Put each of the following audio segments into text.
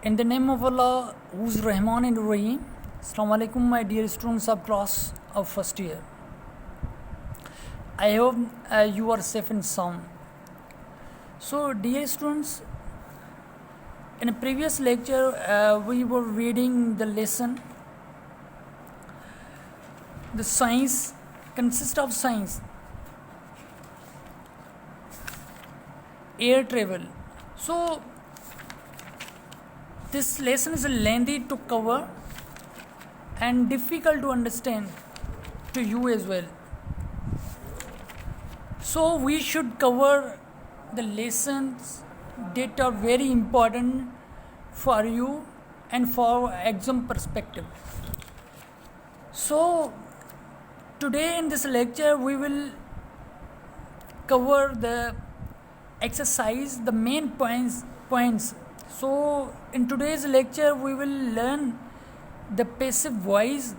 In the name of Allah, who's Rahman and Rahim, Assalamu alaikum, my dear students of class of first year. I hope you are safe and sound. So, dear students, in a previous lecture, we were reading the lesson. The science consists of science, air travel. So, this lesson is lengthy to cover and difficult to understand to you as well. So we should cover the lessons that are very important for you and for exam perspective. So today in this lecture we will cover the exercise, the main points. So in today's lecture we will learn the passive voice,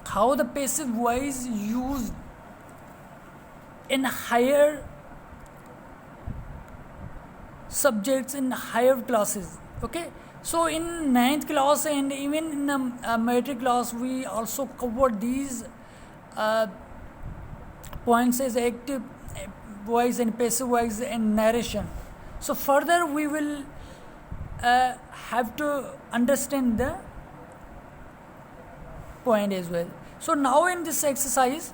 how the passive voice used in higher subjects, in higher classes. Okay, so in 9th class and even in the matric class we also covered these points as active voice and passive voice and narration. So further we will have to understand the point as well. So now in this exercise,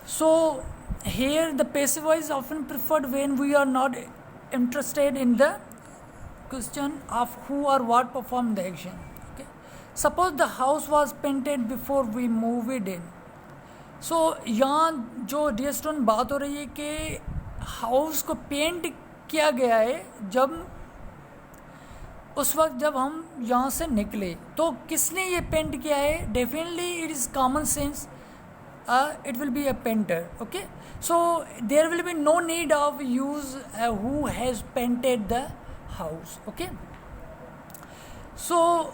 so here the passive voice is often preferred when we are not interested in the question of who or what performed the action. Okay, suppose the house was painted before we moved in. So यहाँ जो dear student बात हो रही है कि house को paint किया गया है जब उस वक्त जब हम यहाँ से निकले. तो किसने ये पेंट किया है? Definitely it is common sense, it will be a painter. Okay, so there will be no need of use who has painted the house. Okay, so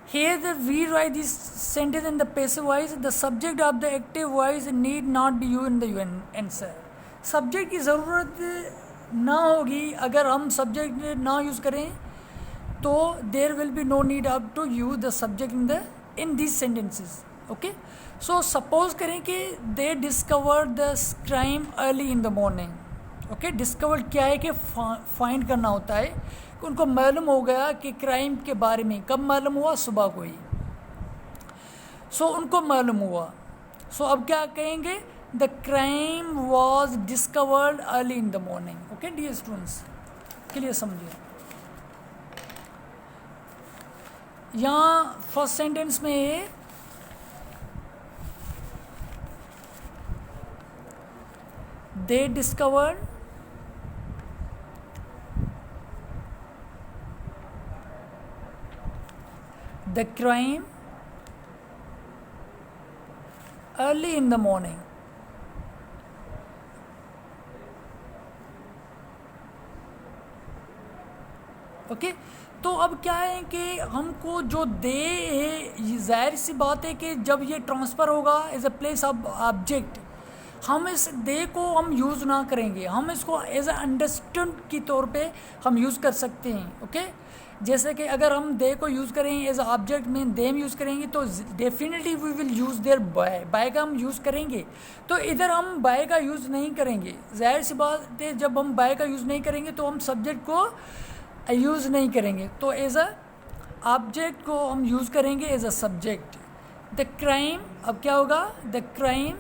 here we write this sentence in the passive voice. The subject of the active voice need not be you in the answer. Subject की ज़रूरत ना होगी अगर हम subject ना use करें तो there will be no need of to use the subject in this sentences. Okay, so suppose करें कि they discover the crime early in the morning. Okay, discover क्या है कि फाइंड करना होता है कि उनको मालूम हो गया कि क्राइम के बारे में. कब मालूम हुआ? सुबह को ही. सो उनको मालूम हुआ. सो अब क्या कहेंगे? The crime was discovered early in the morning. Okay dear students, clear समझिए. यहाँ फर्स्ट सेंटेंस में है they discovered the crime early in the morning. Okay, तो अब क्या है कि हमको जो दे है, जाहिर सी बात है कि जब ये ट्रांसफ़र होगा as a place of object, हम इस दे को हम यूज़ ना करेंगे, हम इसको एज अ अंडरस्टूड की तौर पे हम यूज़ कर सकते हैं. ओके, जैसे कि अगर हम दे को यूज़ करें एज अ ऑब्जेक्ट में देम यूज़ करेंगे तो definitely we will use their by का हम यूज़ करेंगे. तो इधर हम बाय का यूज़ नहीं करेंगे. जाहिर सी बात है जब हम बाय का यूज़ नहीं करेंगे तो हम सब्जेक्ट को यूज़ नहीं करेंगे, तो एज अ ऑब्जेक्ट को हम यूज़ करेंगे as a subject. The crime, अब क्या होगा? The crime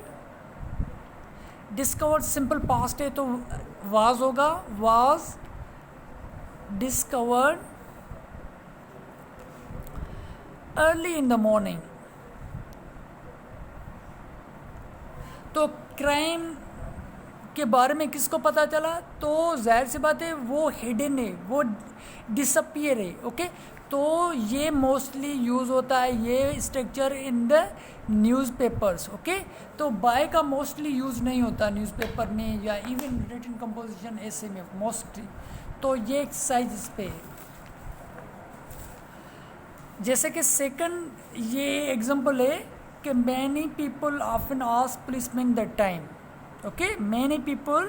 discovered, simple past है तो वाज होगा. Was discovered early in the morning. तो क्राइम के बारे में किसको पता चला? तो जाहिर सी बात है वो हिडन है, वो डिसअपियर है. ओके, तो ये मोस्टली यूज़ होता है ये structure in the newspapers. Okay, तो बाय का मोस्टली यूज़ नहीं होता न्यूज़पेपर में या इवन रिटन कंपोजिशन ऐसे में मोस्टली. तो ये एक्सरसाइज इस पे है. जैसे कि सेकंड ये एग्जांपल है कि many people often ask policeman the time. Okay, many people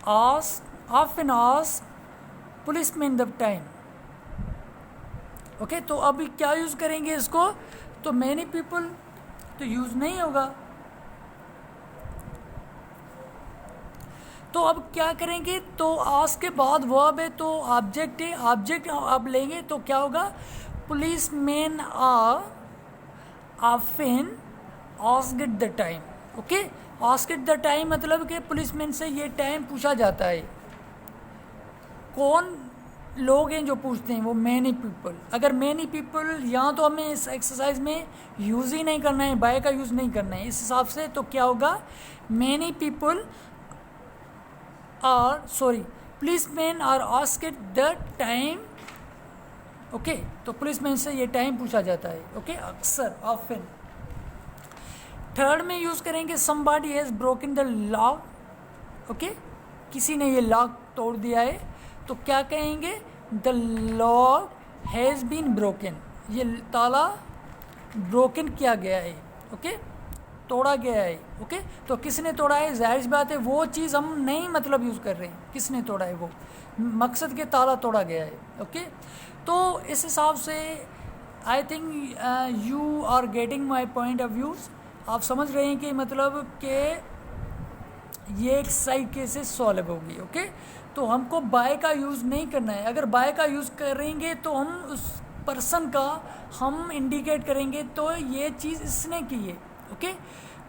often ask policemen the time. Okay, तो अभी क्या यूज़ करेंगे इसको, तो मैनी पीपल तो यूज़ नहीं होगा। तो अब क्या करेंगे, तो आस्क के बाद वर्ब है तो ऑब्जेक्ट है, ऑब्जेक्ट अब लेंगे तो क्या होगा, police man are often asked the time. Okay, asked the time मतलब कि पुलिसमैन से ये टाइम पूछा जाता है। कौन लोग हैं जो पूछते हैं, वो मैनी पीपल। अगर मैनी पीपल यहाँ तो हमें इस एक्सरसाइज में यूज़ ही नहीं करना है, बाय का यूज़ नहीं करना है इस हिसाब से, तो क्या होगा, many people are policeman are asked the time. Okay, तो पुलिसमैन से ये टाइम पूछा जाता है। ओके, अक्सर, ऑफन। थर्ड में यूज़ करेंगे somebody has broken the lock। Okay, किसी ने ये लॉक तोड़ दिया है, तो क्या कहेंगे, the lock has been broken. ये ताला ब्रोकन किया गया है। ओके, तोड़ा गया है। ओके, तो किसने तोड़ा है, जाहिर सी बात है वो चीज़ हम नहीं मतलब यूज़ कर रहे हैं, किसने तोड़ा है, वो मकसद के ताला तोड़ा गया है। ओके, तो इस हिसाब से I think you are getting my point of views. आप समझ रहे हैं कि मतलब कि ये एक साइड केसेस सॉल्व होगी। ओके, तो हमको बाय का यूज़ नहीं करना है। अगर बाय का यूज़ करेंगे तो हम उस पर्सन का हम इंडिकेट करेंगे, तो ये चीज़ इसने की है। ओके,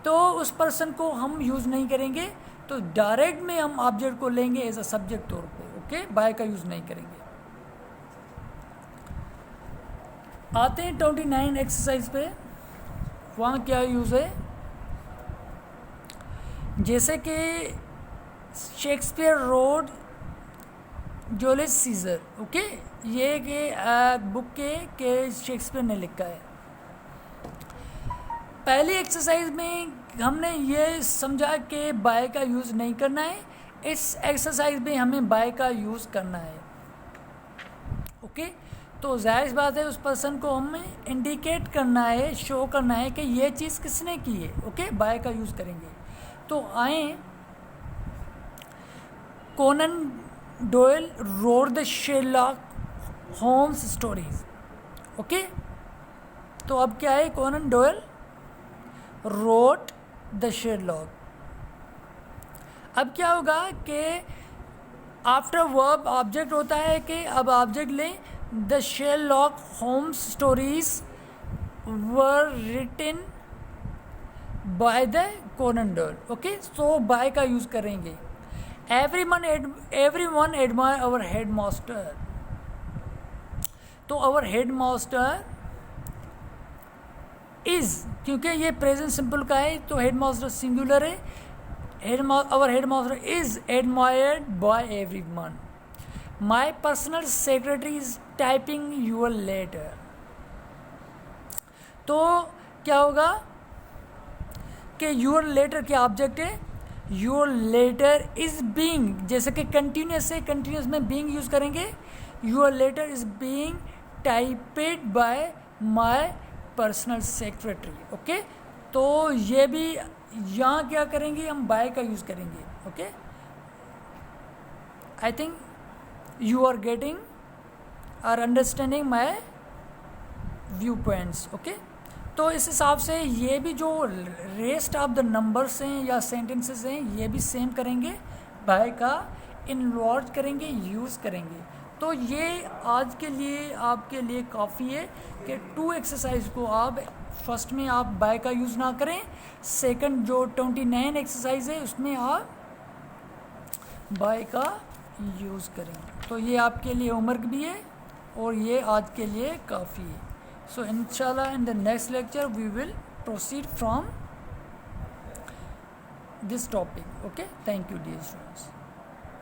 तो उस पर्सन को हम यूज़ नहीं करेंगे, तो डायरेक्ट में हम ऑब्जेक्ट को लेंगे एज अ सब्जेक्ट तौर पे। ओके, बाय का यूज़ नहीं करेंगे। आते हैं 29 एक्सरसाइज पे। वहाँ क्या यूज़ है, जैसे कि Shakespeare road Julius Caesar. Okay, ये के बुक के शेक्सपियर ने लिखा है। पहली एक्सरसाइज में हमने ये समझा कि बाय का यूज़ नहीं करना है, इस एक्सरसाइज में हमें बाय का यूज़ करना है। ओके, तो जाहिर बात है उस पर्सन को हमें इंडिकेट करना है, शो करना है कि ये चीज़ किसने की है। ओके, बाय का यूज़ करेंगे। तो आए, Conan Doyle wrote the Sherlock Holmes stories. Okay, तो अब क्या है, Conan Doyle wrote the Sherlock. अब क्या होगा कि आफ्टर वर्ब ऑब्जेक्ट होता है कि अब ऑब्जेक्ट लें, the Sherlock Holmes stories were written by the Conan Doyle. Okay, so by का यूज़ करेंगे। everyone admire our headmaster। तो our headmaster is, क्योंकि ये प्रेजेंट सिंपल का है तो हेडमास्टर सिंगुलर है। our headmaster is admired by everyone। my personal secretary is typing your letter। तो क्या होगा कि your letter क्या ऑब्जेक्ट है, योर लेटर इज़ बीइंग, जैसे कि कंटिन्यूस है, कंटिन्यूस में बीइंग यूज़ करेंगे। Your letter is being typed by my personal secretary. Okay, तो ये भी यहाँ क्या करेंगे, हम बाय का यूज़ करेंगे। Okay, I think you are getting are understanding my view points. Okay, तो इस हिसाब से ये भी जो रेस्ट ऑफ द नंबर्स हैं या सेंटेंसेस हैं, ये भी सेम करेंगे, बाय का इन्वॉल्व करेंगे, यूज़ करेंगे। तो ये आज के लिए आपके लिए काफ़ी है कि 2 एक्सरसाइज को आप फर्स्ट में आप बाय का यूज़ ना करें, सेकंड जो 29 एक्सरसाइज है उसमें आप बाय का यूज़ करें। तो ये आपके लिए होमवर्क भी है और ये आज के लिए काफ़ी है। So inshallah in the next lecture we will proceed from this topic. Okay, thank you dear students.